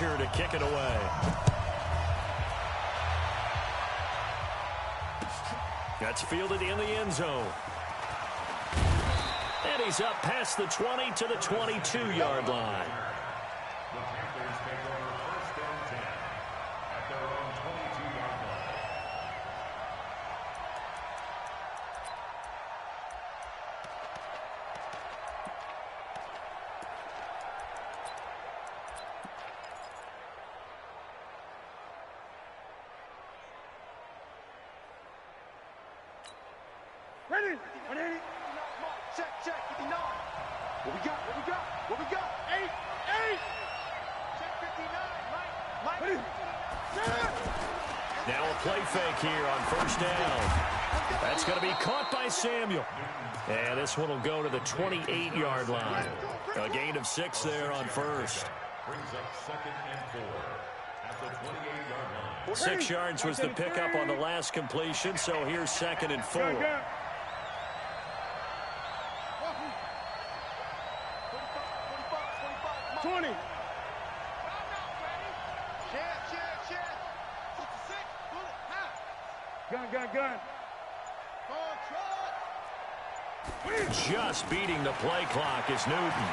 pressure to kick it away. That's fielded in the end zone. And he's up past the 20 to the 22-yard line. The Panthers take over first and 10 at their own 22-yard line. Ready? 180. Check, 59. What we got? What we got? 8. Check 59, Mike. Now a play fake here on first down. That's going to be caught by Samuel. And this one will go to the 28-yard line. A gain of 6 there on first. Brings up second and 4 at the 28-yard line. 6 yards was the pickup on the last completion, so here's second and 4. 20. Gun. Just beating the play clock is Newton.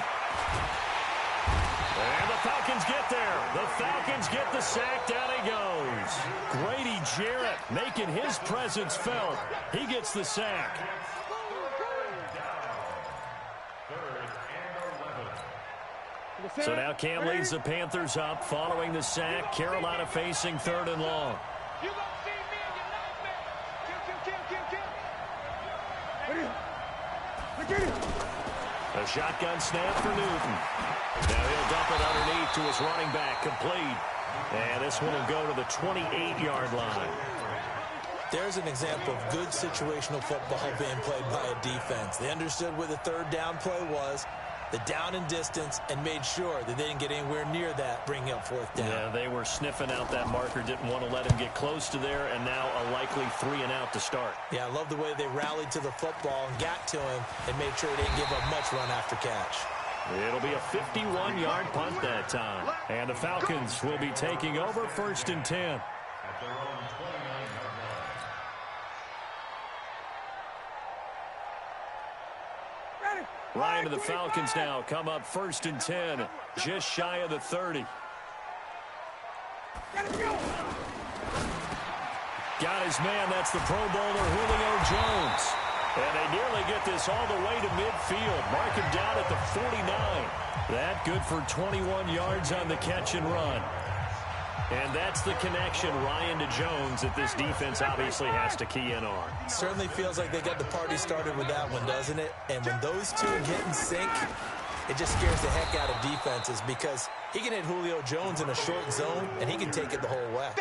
And the Falcons get there. The Falcons get the sack. Down he goes. Grady Jarrett making his presence felt. He gets the sack. So now Cam leads the Panthers up following the sack. Carolina facing 3rd and long. A shotgun snap for Newton. Now he'll dump it underneath to his running back, complete. And this one will go to the 28-yard line. There's an example of good situational football being played by a defense. They understood where the 3rd down play was, the down and distance, and made sure that they didn't get anywhere near that, bringing up 4th down. Yeah, they were sniffing out that marker, didn't want to let him get close to there, and now a likely 3 and out to start. Yeah, I love the way they rallied to the football and got to him and made sure they didn't give up much run after catch. It'll be a 51-yard punt that time. And the Falcons will be taking over 1st and 10. At their own 29-yard line. Ryan to the Falcons now come up 1st and 10, just shy of the 30. Got his man, that's the Pro Bowler Julio Jones. And they nearly get this all the way to midfield. Mark him down at the 49. That good for 21 yards on the catch and run. And that's the connection, Ryan to Jones, that this defense obviously has to key in on. Certainly feels like they got the party started with that one, doesn't it? And when those two get in sync, it just scares the heck out of defenses because he can hit Julio Jones in a short zone, and he can take it the whole way.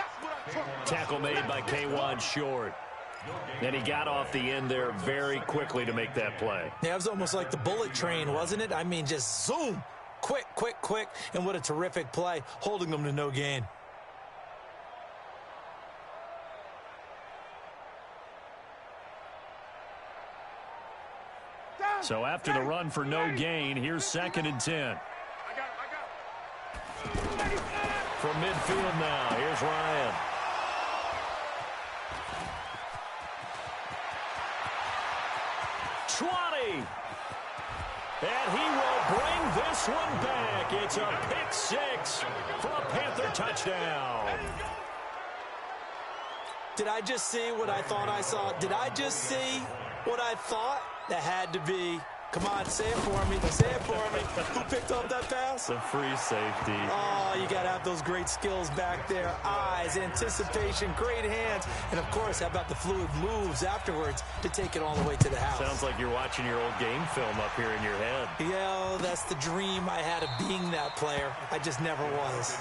Tackle made by K'Wan Short. And he got off the end there very quickly to make that play. Yeah, it was almost like the bullet train, wasn't it? I mean, just zoom, quick, and what a terrific play, holding them to no gain. So after the run for no gain, here's 2nd and 10. From midfield now, here's Ryan. And he will bring this one back. It's a pick 6 for a Panther touchdown. Did I just see what I thought I saw? Did I just see what I thought? That had to be. Come on, say it for me. Say it for me. Who picked up that pass? The free safety. Oh, you got to have those great skills back there. Eyes, anticipation, great hands. And, of course, how about the fluid moves afterwards to take it all the way to the house? Sounds like you're watching your old game film up here in your head. Yeah, that's the dream I had of being that player. I just never was.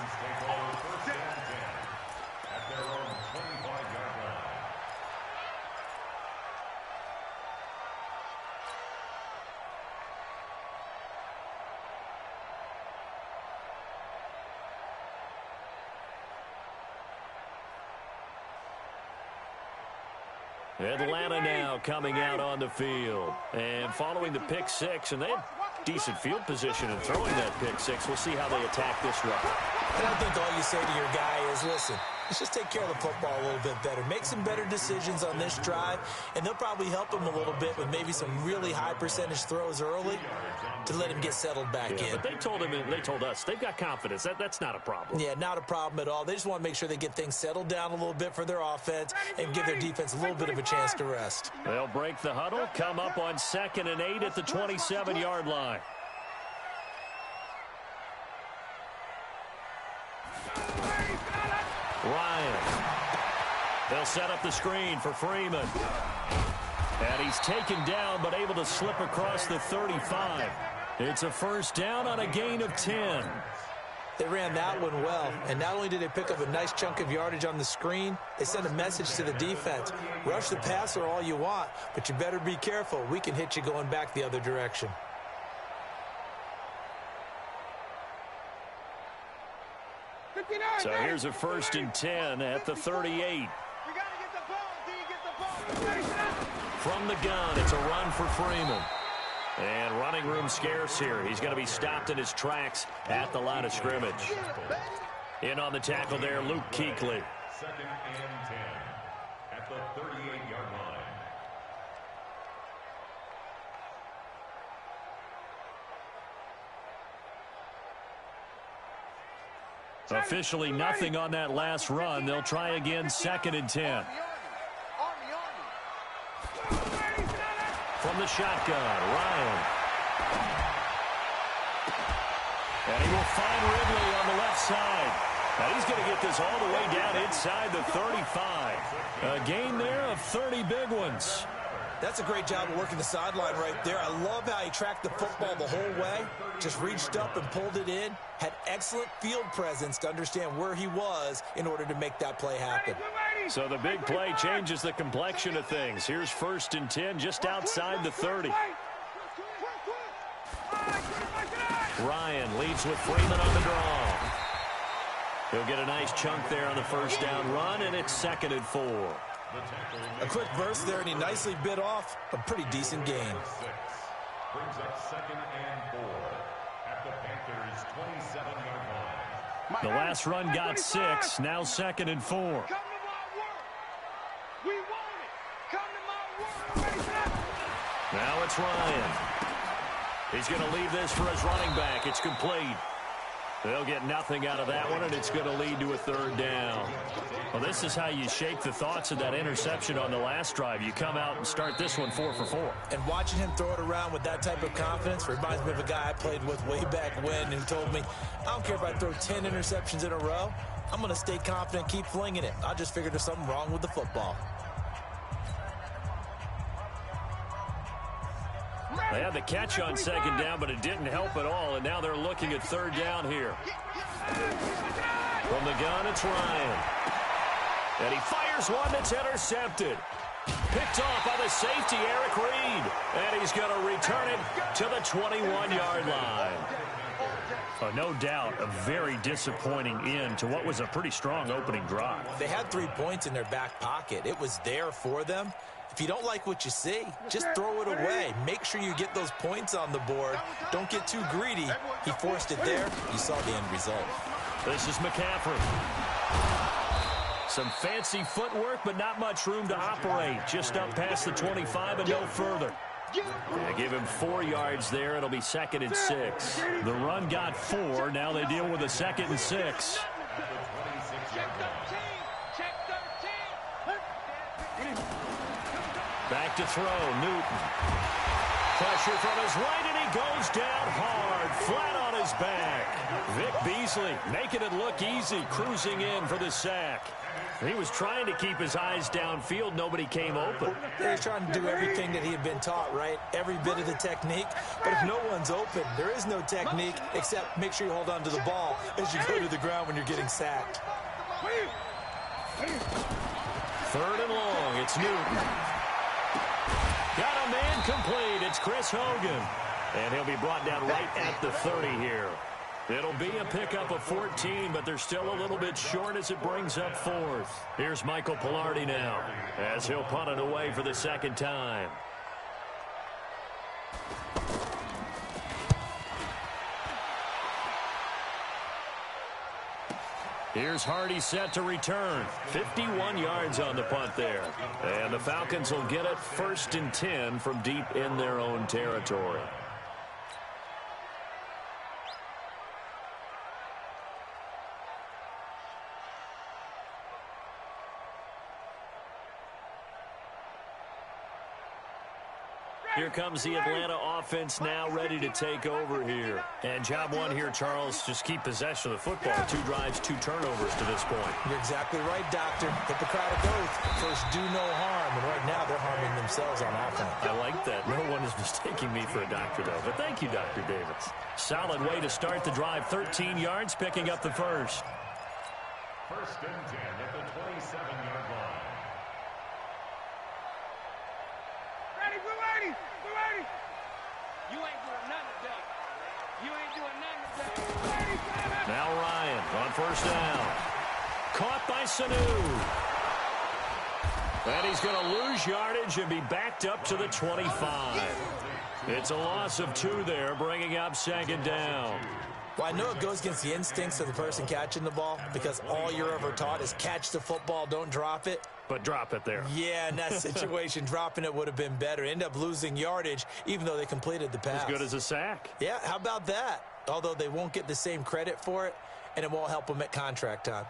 Atlanta now coming out on the field. And following the pick 6, and they had decent field position in throwing that pick 6. We'll see how they attack this run. And I think all you say to your guy is, listen, let's just take care of the football a little bit better. Make some better decisions on this drive, and they'll probably help him a little bit with maybe some really high percentage throws early to let him get settled back in. But they told us, they've got confidence. That's not a problem. Yeah, not a problem at all. They just want to make sure they get things settled down a little bit for their offense and give their defense a little bit of a chance to rest. They'll break the huddle, come up on 2nd and 8 at the 27-yard line. Ryan. They'll set up the screen for Freeman. And he's taken down but able to slip across the 35. It's a first down on a gain of 10. They ran that one well, and not only did they pick up a nice chunk of yardage on the screen, they sent a message to the defense. Rush the passer all you want, but you better be careful. We can hit you going back the other direction. So here's a 1st and 10 at the 38. From the gun, it's a run for Freeman. And running room scarce here. He's going to be stopped in his tracks at the line of scrimmage. In on the tackle there, Luke Kuechly. 2nd and 10 at the 38-yard line. Officially nothing on that last run. They'll try again, 2nd and 10. From the shotgun, Ryan. And he will find Ridley on the left side. Now he's going to get this all the way down inside the 35. A gain there of 30 big ones. That's a great job of working the sideline right there. I love how he tracked the football the whole way. Just reached up and pulled it in. Had excellent field presence to understand where he was in order to make that play happen. So the big play changes the complexion of things. Here's 1st and 10 just outside the 30. Ryan leads with Freeman on the draw. He'll get a nice chunk there on the first down run, and it's 2nd and 4. A quick burst there, and he nicely bit off a pretty decent gain. Brings up 2nd and 4 at the Panthers' 27-yard line. The last run got 6, now 2nd and 4. Come to my work. We want it. Come to my work. Now it's Ryan. He's going to leave this for his running back. It's complete. They'll get nothing out of that one, and it's going to lead to a 3rd down. Well, this is how you shake the thoughts of that interception on the last drive. You come out and start this one 4 for 4. And watching him throw it around with that type of confidence reminds me of a guy I played with way back when who told me, I don't care if I throw 10 interceptions in a row. I'm going to stay confident, keep flinging it. I just figured there's something wrong with the football. They had the catch on 2nd down, but it didn't help at all, and now they're looking at 3rd down here. From the gun, it's Ryan. And he fires one that's intercepted. Picked off by the safety, Eric Reed. And he's going to return it to the 21-yard line. No doubt a very disappointing end to what was a pretty strong opening drive. They had 3 points in their back pocket. It was there for them. If you don't like what you see, just throw it away. Make sure you get those points on the board. Don't get too greedy. He forced it there. You saw the end result. This is McCaffrey. Some fancy footwork, but not much room to operate. Just up past the 25 and no further. They give him 4 yards there. It'll be 2nd and 6. The run got 4. Now they deal with a 2nd and 6. Back to throw, Newton. Pressure from his right, and he goes down hard, flat on his back. Vic Beasley making it look easy, cruising in for the sack. He was trying to keep his eyes downfield. Nobody came open. He was trying to do everything that he had been taught, right? Every bit of the technique. But if no one's open, there is no technique except make sure you hold on to the ball as you go to the ground when you're getting sacked. 3rd and long, it's Newton. Got a man complete. It's Chris Hogan. And he'll be brought down right at the 30 here. It'll be a pickup of 14, but they're still a little bit short as it brings up 4th. Here's Michael Pilardi now as he'll punt it away for the 2nd time. Here's Hardy set to return. 51 yards on the punt there. And the Falcons will get it 1st and 10 from deep in their own territory. Here comes the Atlanta offense now ready to take over here. And job one here, Charles, just keep possession of the football. 2 drives, 2 turnovers to this point. You're exactly right, Doctor. Hippocratic oath. First, do no harm. And right now, they're harming themselves on offense. I like that. No one is mistaking me for a doctor, though. But thank you, Dr. Davis. Solid way to start the drive. 13 yards, picking up the first. 1st and 10 at the 27-yard line. Ready, we're ready. We're ready. You ain't doing nothing today. You ain't doing nothing today. Ready, now Ryan on 1st down. Caught by Sanu. And he's going to lose yardage and be backed up to the 25. It's a loss of 2 there, bringing up 2nd down. Well, I know it goes against the instincts of the person catching the ball because all you're ever taught is catch the football, don't drop it. But drop it there. Yeah, in that situation, dropping it would have been better. End up losing yardage, even though they completed the pass. As good as a sack. Yeah, how about that? Although they won't get the same credit for it, and it won't help them at contract time.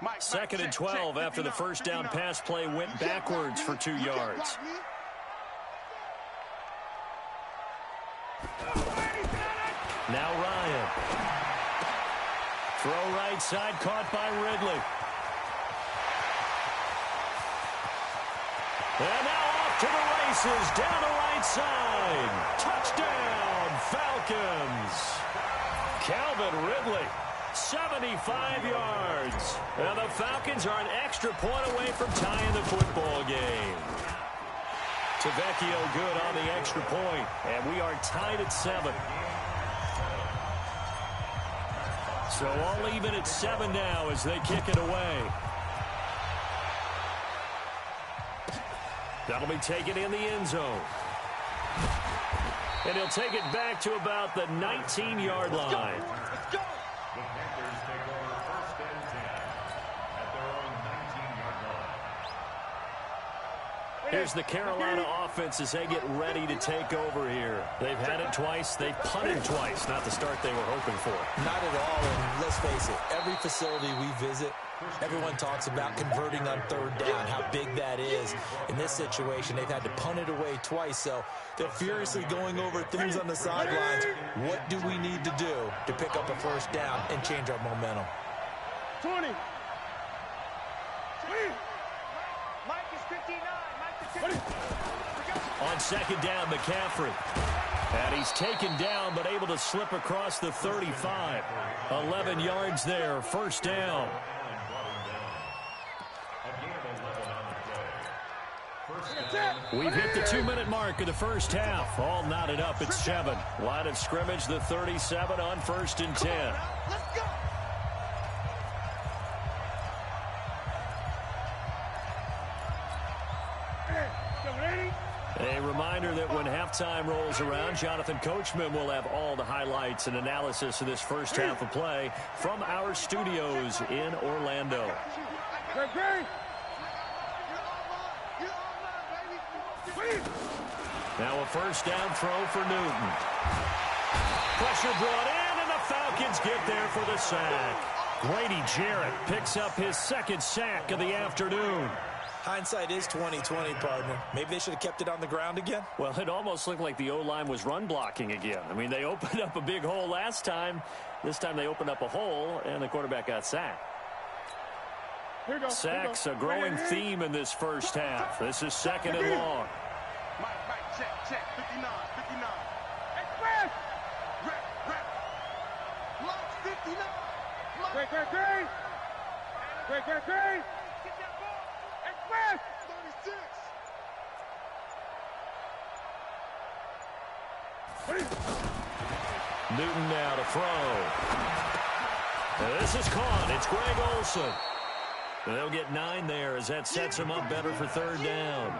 2nd and 12 after the 1st down pass play went backwards for 2 yards. Now Ryan. Throw right side, caught by Ridley. And now off to the races, down the right side. Touchdown, Falcons. Calvin Ridley, 75 yards. And the Falcons are an extra point away from tying the football game. Tavecchio good on the extra point, and we are tied at 7. So all even at 7 now as they kick it away. That'll be taken in the end zone. And he'll take it back to about the 19-yard line. Let's go. The Panthers take over 1st and 10 at their own 19-yard line. Here's the Carolina offense as they get ready to take over here. They've had it twice. They've punted twice. Not the start they were hoping for. Not at all, and let's face it, every facility we visit, everyone talks about converting on 3rd down, how big that is. In this situation, they've had to punt it away twice, so they're furiously going over things on the sidelines. What do we need to do to pick up a 1st down and change our momentum? 20. Mike is 59. Mike is 59. On 2nd down, McCaffrey. And he's taken down, but able to slip across the 35. 11 yards there, 1st down. We've hit the 2-minute mark of the 1st half. All knotted up at 7. Line of scrimmage, the 37 on 1st and 10. Let's go. A reminder that when halftime rolls around, Jonathan Coachman will have all the highlights and analysis of this 1st half of play from our studios in Orlando. Now a 1st down throw for Newton. Pressure brought in, and the Falcons get there for the sack. Grady Jarrett picks up his 2nd sack of the afternoon. Hindsight is 20/20, partner. Maybe they should have kept it on the ground again. Well, it almost looked like the O-line was run blocking again. I mean, they opened up a big hole last time. This time they opened up a hole, and the quarterback got sacked. Sacks, a growing theme in this 1st half. This is 2nd and long. Mike, check. 59. Express. Rep. Block 59. Great. Get that ball. Express. 36. Newton now to throw. This is caught. It's Greg Olsen. They'll get 9 there as that sets them up better for 3rd down.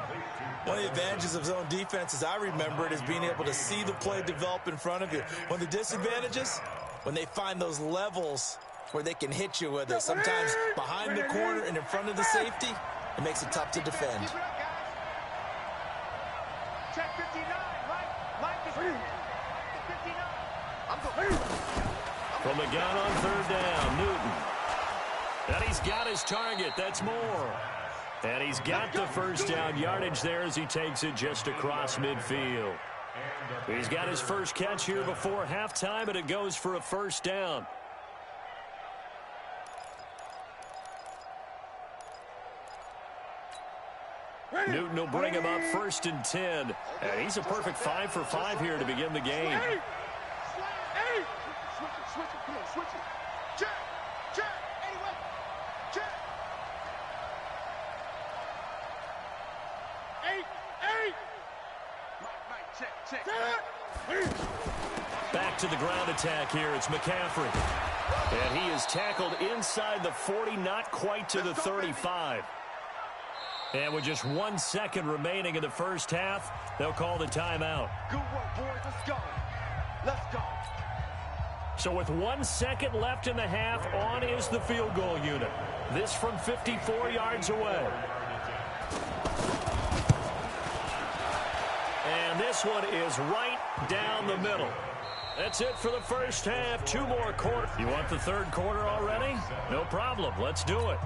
One of the advantages of zone defense, as I remember it, is being able to see the play develop in front of you. One of the disadvantages, when they find those levels where they can hit you with it. Sometimes behind the corner and in front of the safety, it makes it tough to defend. Keep it up, guys. Check 59. Mike is 59. I'm going. From the gun on third down, Newton. And he's got his target. That's Moore. And he's got the first down yardage there as he takes it just across midfield. He's got his first catch here before halftime, and it goes for a first down. Newton will bring him up 1st and 10. And he's a perfect 5 for 5 here to begin the game. Switch it, come on, switch it. Check, anyway, check. 8. Mike, check. Back to the ground attack here. It's McCaffrey. And he is tackled inside the 40, not quite to the 35. And with just 1 second remaining in the first half, they'll call the timeout. Good work, boys. Let's go. So with 1 second left in the half, on is the field goal unit. This from 54 yards away. And this one is right down the middle. That's it for the first half. 2 more quarters. You want the third quarter already? No problem. Let's do it.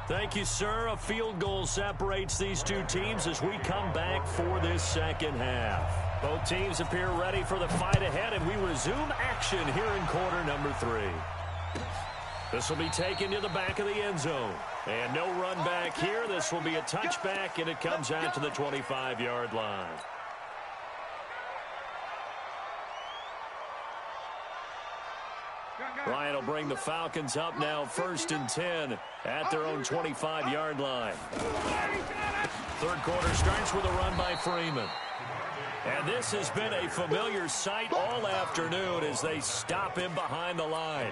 Thank you, sir. A field goal separates these two teams as we come back for this second half. Both teams appear ready for the fight ahead, and we resume action here in quarter number 3. This will be taken to the back of the end zone. And no run back here. This will be a touchback, and it comes out to the 25-yard line. Ryan will bring the Falcons up now 1st and 10 at their own 25-yard line. Third quarter starts with a run by Freeman. And this has been a familiar sight all afternoon as they stop him behind the line.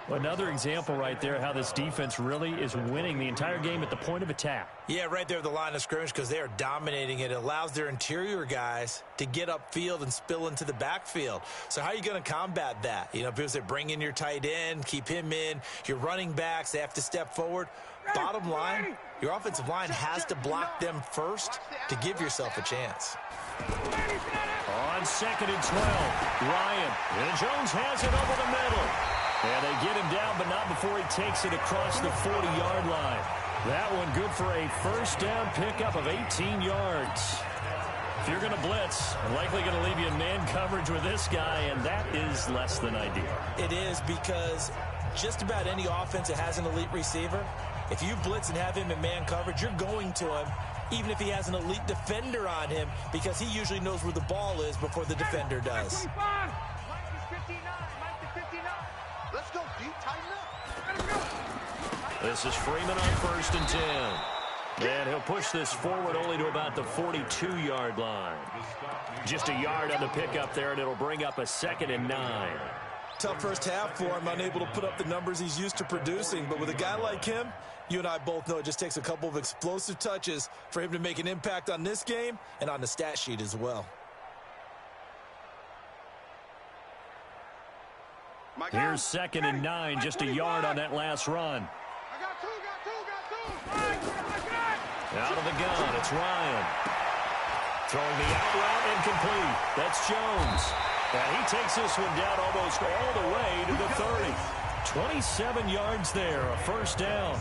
Another example right there how this defense really is winning the entire game at the point of attack. Yeah, right there at the line of scrimmage because they are dominating it. It allows their interior guys to get upfield and spill into the backfield. So how are you going to combat that? You know, because they bring in your tight end, keep him in. Your running backs, they have to step forward. Bottom line, your offensive line has to block them first to give yourself a chance. On 2nd and 12, Ryan. And Jones has it over the middle. And they get him down, but not before he takes it across the 40-yard line. That one good for a first down pickup of 18 yards. If you're going to blitz, I'm likely going to leave you in man coverage with this guy, and that is less than ideal. It is because just about any offense that has an elite receiver, if you blitz and have him in man coverage, you're going to him, even if he has an elite defender on him, because he usually knows where the ball is before the defender does. Let's go, D. Tighten up. This is Freeman on 1st and 10. And he'll push this forward only to about the 42-yard line. Just a yard on the pickup there, and it'll bring up a 2nd and 9. Tough first half for him, unable to put up the numbers he's used to producing. But with a guy like him, you and I both know it just takes a couple of explosive touches for him to make an impact on this game and on the stat sheet as well. Here's 2nd and 9, just a yard on that last run. I got two. Out of the gun, it's Ryan. Throwing the out route incomplete. That's Jones. And he takes this one down almost all the way to the 30. 27 yards there, a first down.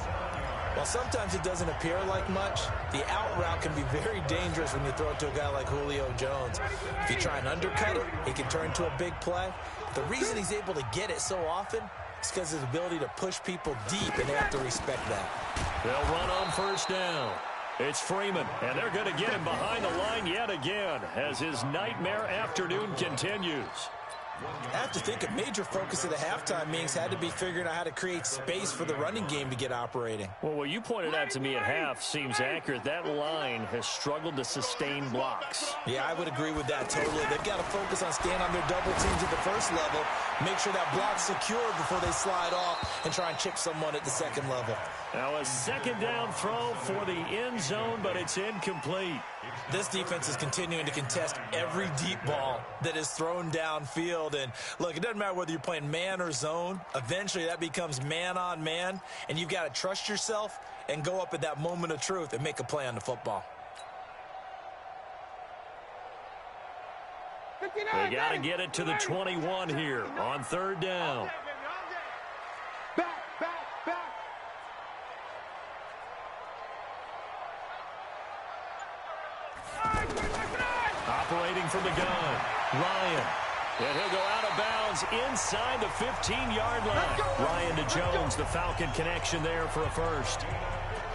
While sometimes it doesn't appear like much, the out route can be very dangerous when you throw it to a guy like Julio Jones. If you try and undercut it, it can turn into a big play. The reason he's able to get it so often is because of his ability to push people deep, and they have to respect that. They'll run on first down. It's Freeman, and they're going to get him behind the line yet again as his nightmare afternoon continues. I have to think a major focus of the halftime meetings had to be figuring out how to create space for the running game to get operating. Well, what you pointed out to me at half seems accurate. That line has struggled to sustain blocks. Yeah, I would agree with that totally. They've got to focus on staying on their double teams at the first level, Make sure that block's secured before they slide off and try and chip someone at the second level. Now a second down throw for the end zone, but it's incomplete. This defense is continuing to contest every deep ball that is thrown downfield. And look, it doesn't matter whether you're playing man or zone. Eventually that becomes man on man, and you've got to trust yourself and go up at that moment of truth and make a play on the football. They got to get it to the 21 here on third down. Operating from the gun, Ryan. And he'll go out of bounds inside the 15-yard line. Ryan to Jones, the Falcon connection there for a first.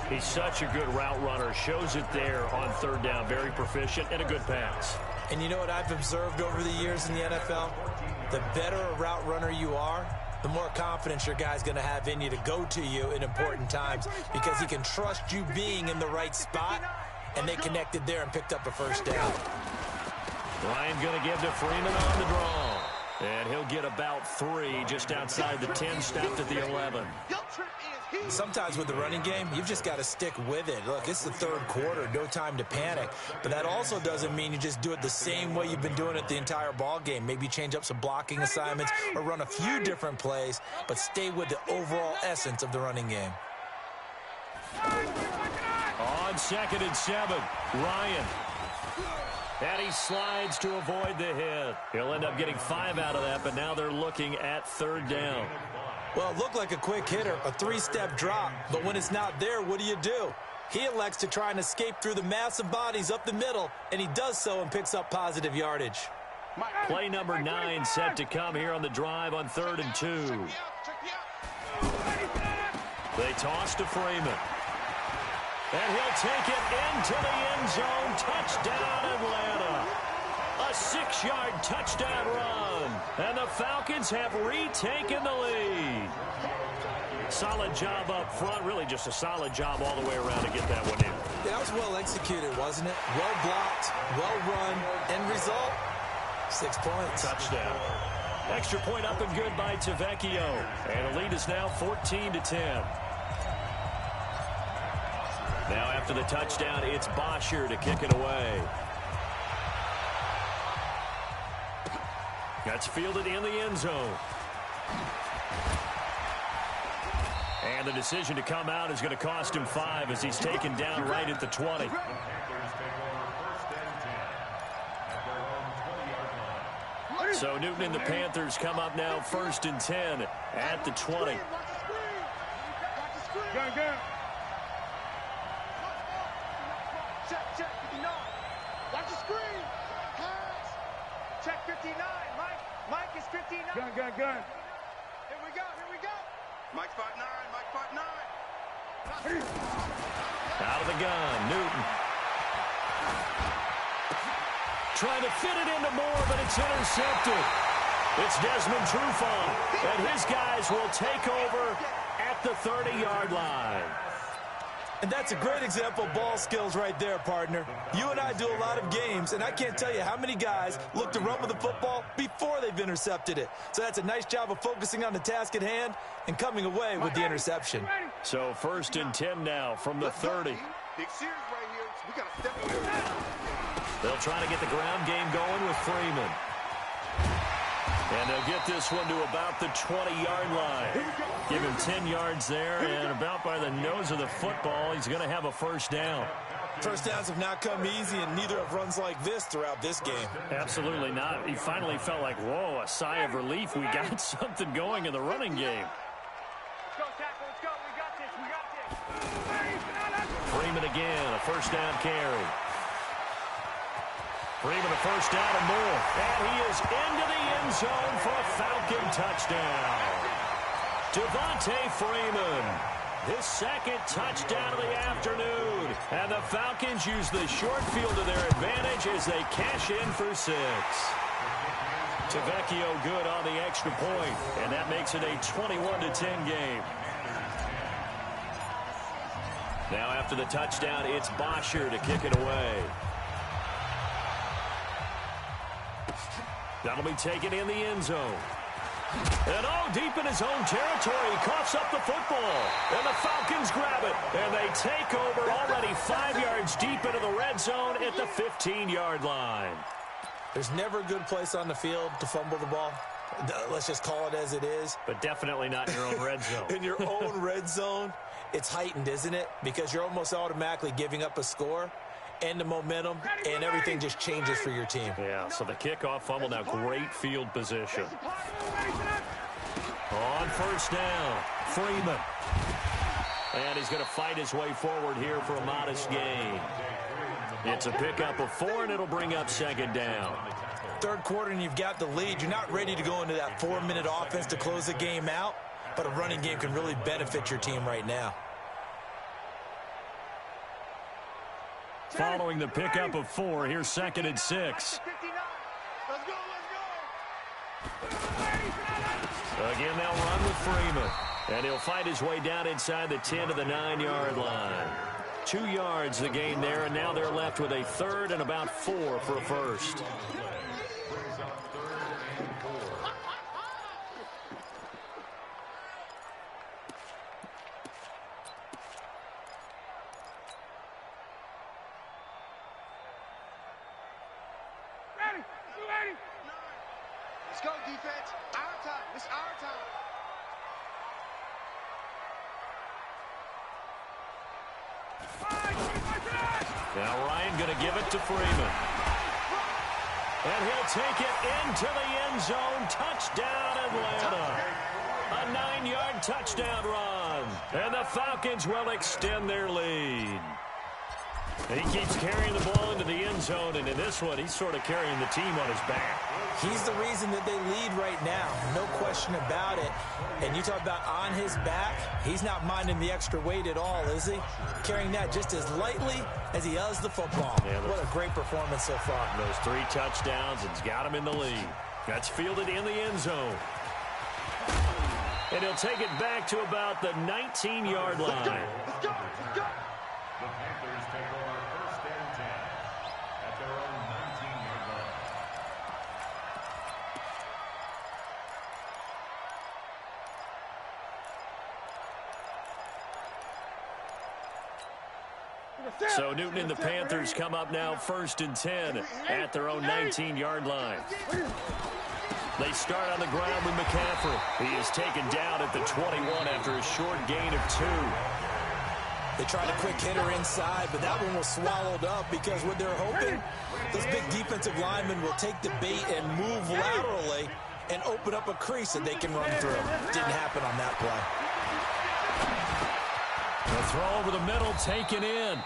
He's such a good route runner. Shows it there on third down. Very proficient and a good pass. And you know what I've observed over the years in the NFL? The better a route runner you are, the more confidence your guy's going to have in you to go to you in important times because he can trust you being in the right spot, and they connected there and picked up a first down. Ryan going to give to Freeman on the draw. And he'll get about 3 just outside the 10, stopped at the 11. Sometimes with the running game, you've just got to stick with it. Look, it's the third quarter, no time to panic. But that also doesn't mean you just do it the same way you've been doing it the entire ball game. Maybe change up some blocking assignments or run a few different plays, but stay with the overall essence of the running game. On 2nd and 7, Ryan. And he slides to avoid the hit. He'll end up getting 5 out of that, but now they're looking at third down. Well, it looked like a quick hitter, a 3-step drop, but when it's not there, what do? He elects to try and escape through the massive bodies up the middle, and he does so and picks up positive yardage. Play number 9 set to come here on the drive on 3rd and 2. They toss to Freeman. And he'll take it into the end zone. Touchdown, Atlanta. A 6-yard touchdown run. And the Falcons have retaken the lead. Solid job up front. Really just a solid job all the way around to get that one in. Yeah, that was well executed, wasn't it? Well blocked, well run. End result, 6 points. Touchdown. Extra point up and good by Tavecchio. And the lead is now 14-10. Now after the touchdown, it's Bosher to kick it away. That's fielded in the end zone. And the decision to come out is going to cost him 5 as he's taken down right at the 20. So Newton and the Panthers come up now 1st and 10 at the 20. Check 59. Watch the screen. Pass. Check 59. Mike is 59. Gun. Here we go. Mike spot 9. Out of the gun, Newton. Trying to fit it into Moore, but it's intercepted. It's Desmond Trufant, and his guys will take over at the 30-yard line. And that's a great example of ball skills right there, partner. You and I do a lot of games, and I can't tell you how many guys look to run with the football before they've intercepted it. So that's a nice job of focusing on the task at hand and coming away with the interception. So 1st and 10 now from the 30. They'll try to get the ground game going with Freeman. And they'll get this one to about the 20-yard line. Give him 10 yards there, and about by the nose of the football, he's going to have a first down. First downs have not come easy, and neither have runs like this throughout this game. Absolutely not. He finally felt like, whoa, a sigh of relief. We got something going in the running game. Let's go, tackle. Let's go. We got this. Freeman again, a first down carry. Freeman a first down and more. And he is into the end zone for a Falcon touchdown. Devontae Freeman, his 2nd touchdown of the afternoon. And the Falcons use the short field to their advantage as they cash in for 6. Tavecchio good on the extra point, and that makes it a 21-10 game. Now after the touchdown, it's Bosher to kick it away. That'll be taken in the end zone. And deep in his own territory, he coughs up the football. And the Falcons grab it. And they take over already 5 yards deep into the red zone at the 15-yard line. There's never a good place on the field to fumble the ball. Let's just call it as it is. But definitely not in your own red zone. In your own red zone, it's heightened, isn't it? Because you're almost automatically giving up a score and the momentum, and everything just changes for your team. Yeah, so the kickoff fumble, now great field position. On first down, Freeman. And he's going to fight his way forward here for a modest gain. It's a pickup of 4, and it'll bring up second down. Third quarter, and you've got the lead. You're not ready to go into that 4-minute offense to close the game out, but a running game can really benefit your team right now. Following the pickup of 4, here's 2nd and 6. Let's go. Again, they'll run with Freeman. And he'll fight his way down inside the 10 to the 9-yard line. 2 yards the gain there, and now they're left with a 3rd and about 4 for a first. Let's go, defense. Our time. It's our time. Now Ryan going to give it to Freeman. And he'll take it into the end zone. Touchdown, Atlanta. A 9-yard touchdown run. And the Falcons will extend their lead. And he keeps carrying the ball into the end zone, and in this one, he's sort of carrying the team on his back. He's the reason that they lead right now, no question about it. And you talk about on his back, he's not minding the extra weight at all, is he? Carrying that just as lightly as he does the football. Yeah, what a great performance so far. Those 3 touchdowns, it's got him in the lead. That's fielded in the end zone. And he'll take it back to about the 19-yard line. Let's go. The Panthers take over 1st and 10 at their own 19-yard line. So Newton and the Panthers come up now 1st and 10 at their own 19-yard line. They start on the ground with McCaffrey. He is taken down at the 21 after a short gain of 2. They tried a quick hitter inside, but that one was swallowed up because what they're hoping, those big defensive linemen will take the bait and move laterally and open up a crease that they can run through. Didn't happen on that play. The throw over the middle, taken in.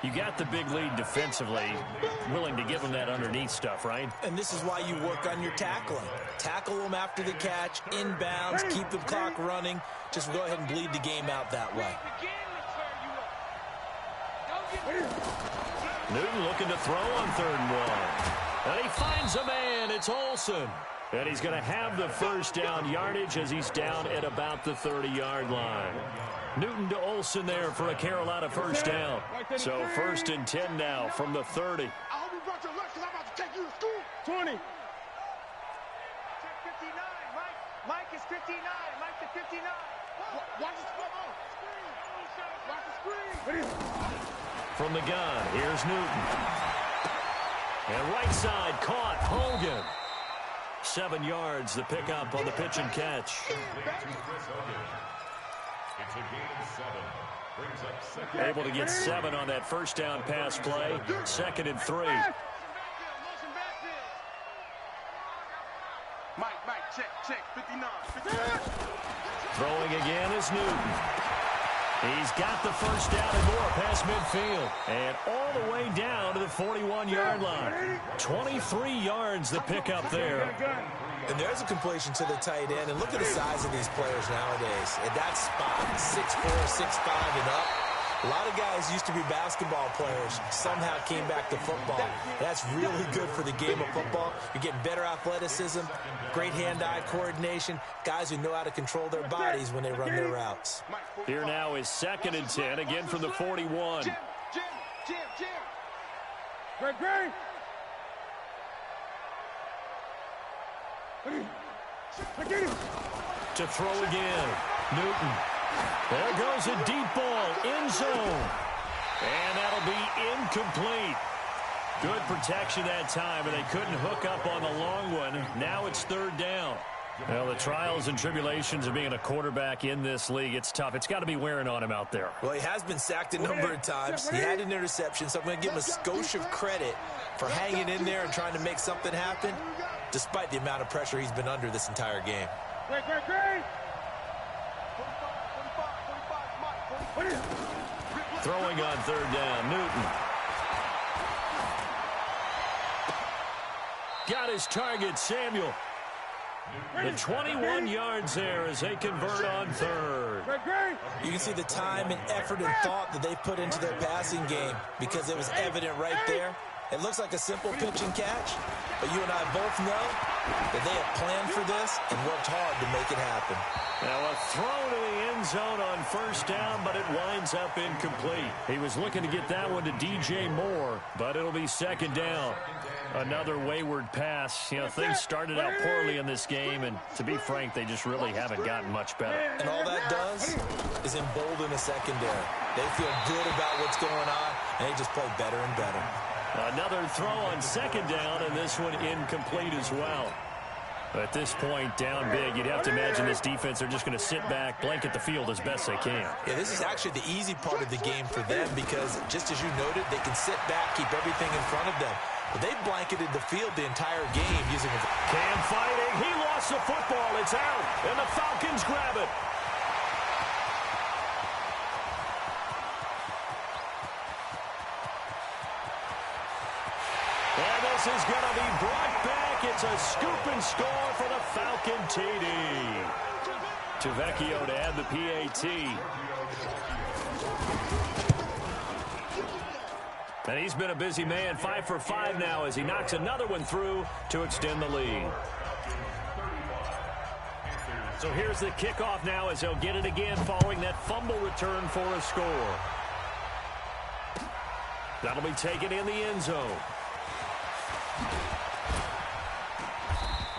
You got the big lead defensively, willing to give them that underneath stuff, right? And this is why you work on your tackling. Tackle them after the catch, inbounds, keep the clock running. Just go ahead and bleed the game out that way. Newton looking to throw on 3rd and 1. And he finds a man. It's Olsen. And he's going to have the first down yardage as he's down at about the 30-yard line. Newton to Olsen there for a Carolina first down. So 1st and 10 now from the 30. I hope you brought your lunch because I'm about to take you to school. 20. Check 59. Mike is 59. Mike to 59. Watch the screen. Watch the screen. From the gun, here's Newton. And right side caught, Hogan. 7 yards, the pickup on the pitch and catch. It's a gain of 7. Brings up 2nd. Able to get 7 on that first down pass play. 2nd and 3. Mike, check, 59. Throwing again is Newton. He's got the first down and more past midfield. And all the way down to the 41-yard line. 23 yards the pickup there. And there's a completion to the tight end. And look at the size of these players nowadays. At that spot, 6'4", 6'5", and up. A lot of guys used to be basketball players, somehow came back to football. That's really good for the game of football. You're getting better athleticism, great hand-eye coordination, guys who know how to control their bodies when they run their routes. Here now is 2nd and 10, again from the 41. Jim. Greg. To throw again. Newton. There goes a deep ball. End zone. And that'll be incomplete. Good protection that time, and they couldn't hook up on the long one. Now it's third down. Well, the trials and tribulations of being a quarterback in this league, it's tough. It's got to be wearing on him out there. Well, he has been sacked a number of times. He had an interception, so I'm going to give him a skosh of credit for hanging in there and trying to make something happen, despite the amount of pressure he's been under this entire game. Throwing on third down, Newton. Got his target, Samuel. The 21 yards there as they convert on third. You can see the time and effort and thought that they put into their passing game because it was evident right there. It looks like a simple pitch and catch, but you and I both know that they have planned for this and worked hard to make it happen. Now a throw to the end zone on first down, but it winds up incomplete. He was looking to get that one to DJ Moore, but it'll be second down. Another wayward pass. You know, things started out poorly in this game, and to be frank, they just really haven't gotten much better. And all that does is embolden a secondary. They feel good about what's going on, and they just play better and better. Another throw on second down, and this one incomplete as well. At this point, down big, you'd have to imagine this defense, they're just going to sit back, blanket the field as best they can. Yeah, this is actually the easy part of the game for them because, just as you noted, they can sit back, keep everything in front of them. But they blanketed the field the entire game using a... Cam fighting. He lost the football. It's out, and the Falcons grab it. And this is going to be brought back. It's a scoop and score for the Falcon TD. Tavecchio to add the PAT. And he's been a busy man, 5 for 5 now as he knocks another one through to extend the lead. So here's the kickoff now as they'll get it again following that fumble return for a score. That'll be taken in the end zone.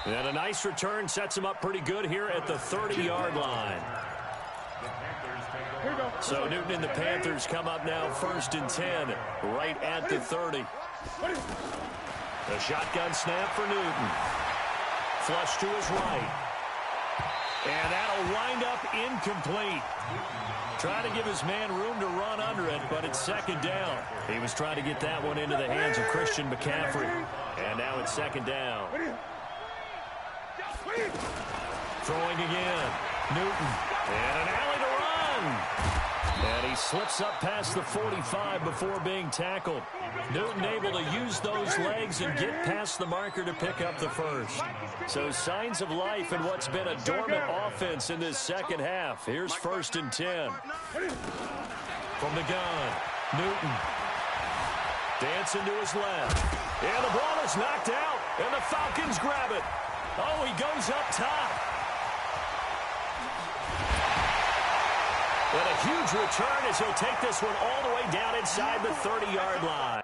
And a nice return sets him up pretty good here at the 30-yard line. So Newton and the Panthers come up now 1st and 10, right at the 30. The shotgun snap for Newton. Flush to his right. And that'll wind up incomplete. Trying to give his man room to run under it, but it's second down. He was trying to get that one into the hands of Christian McCaffrey. And now it's second down. Throwing again. Newton. And an alley to run. And he slips up past the 45 before being tackled. Newton able to use those legs and get past the marker to pick up the first. So signs of life in what's been a dormant offense in this second half. Here's 1st and 10. From the gun, Newton. Dancing to his left. And the ball is knocked out. And the Falcons grab it. Oh, he goes up top. And a huge return as he'll take this one all the way down inside the 30-yard line.